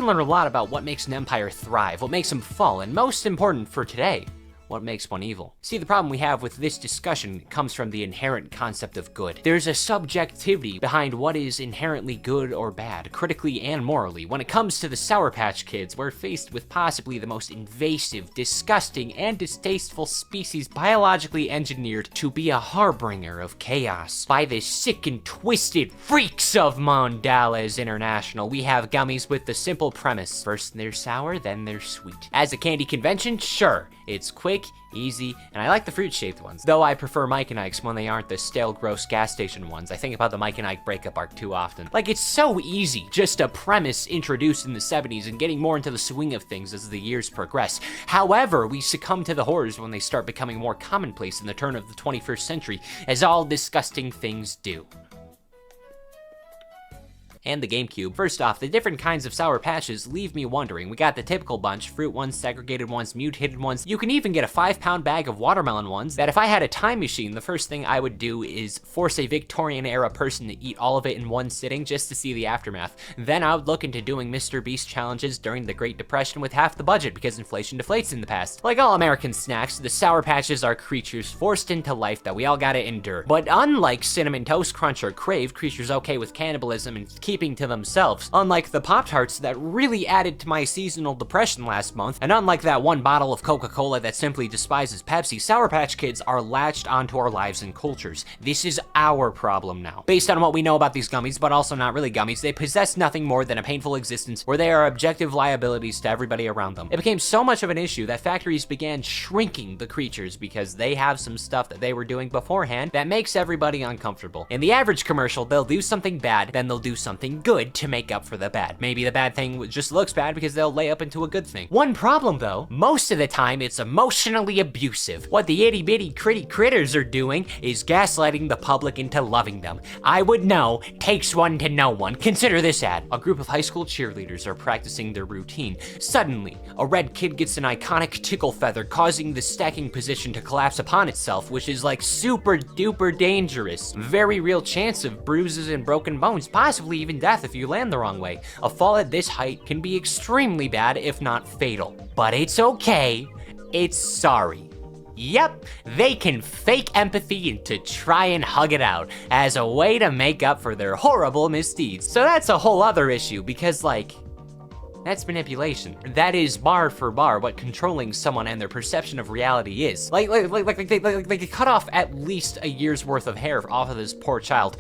can learn a lot about what makes an empire thrive, what makes them fall, and most important for today, what makes one evil. See, the problem we have with this discussion comes from the inherent concept of good. There's a subjectivity behind what is inherently good or bad, critically and morally. When it comes to the Sour Patch Kids, we're faced with possibly the most invasive, disgusting, and distasteful species biologically engineered to be a harbinger of chaos by the sick and twisted freaks of Mondales International. We have gummies with the simple premise: first they're sour, then they're sweet. As a candy convention, sure, it's quick, easy, and I like the fruit-shaped ones. Though I prefer Mike and Ike's when they aren't the stale, gross gas station ones. I think about the Mike and Ike breakup arc too often. Like, it's so easy, just a premise introduced in the 70s and getting more into the swing of things as the years progress. However, we succumb to the horrors when they start becoming more commonplace in the turn of the 21st century, as all disgusting things do. And the GameCube. First off, the different kinds of Sour Patches leave me wondering. We got the typical bunch, fruit ones, segregated ones, mutated ones. You can even get a 5-pound bag of watermelon ones that if I had a time machine, the first thing I would do is force a Victorian era person to eat all of it in one sitting just to see the aftermath. Then I would look into doing Mr. Beast challenges during the Great Depression with half the budget because inflation deflates in the past. Like all American snacks, the Sour Patches are creatures forced into life that we all gotta endure. But unlike Cinnamon Toast Crunch or Crave, creatures okay with cannibalism and keeping to themselves. Unlike the Pop-Tarts that really added to my seasonal depression last month, and unlike that one bottle of Coca-Cola that simply despises Pepsi, Sour Patch Kids are latched onto our lives and cultures. This is our problem now. Based on what we know about these gummies, but also not really gummies, they possess nothing more than a painful existence where they are objective liabilities to everybody around them. It became so much of an issue that factories began shrinking the creatures because they have some stuff that they were doing beforehand that makes everybody uncomfortable. In the average commercial, they'll do something bad, then they'll do something good to make up for the bad. Maybe the bad thing just looks bad because they'll lay up into a good thing. One problem though, most of the time it's emotionally abusive. What the itty bitty critty critters are doing is gaslighting the public into loving them. I would know, takes one to know one. Consider this ad. A group of high school cheerleaders are practicing their routine. Suddenly, a red kid gets an iconic tickle feather, causing the stacking position to collapse upon itself, which is like super duper dangerous. Very real chance of bruises and broken bones, possibly even death if you land the wrong way. A fall at this height can be extremely bad, if not fatal. But it's okay. It's sorry. Yep, they can fake empathy and to try and hug it out as a way to make up for their horrible misdeeds. So that's a whole other issue because, like, that's manipulation. That is bar for bar what controlling someone and their perception of reality is. Like they cut off at least a year's worth of hair off of this poor child,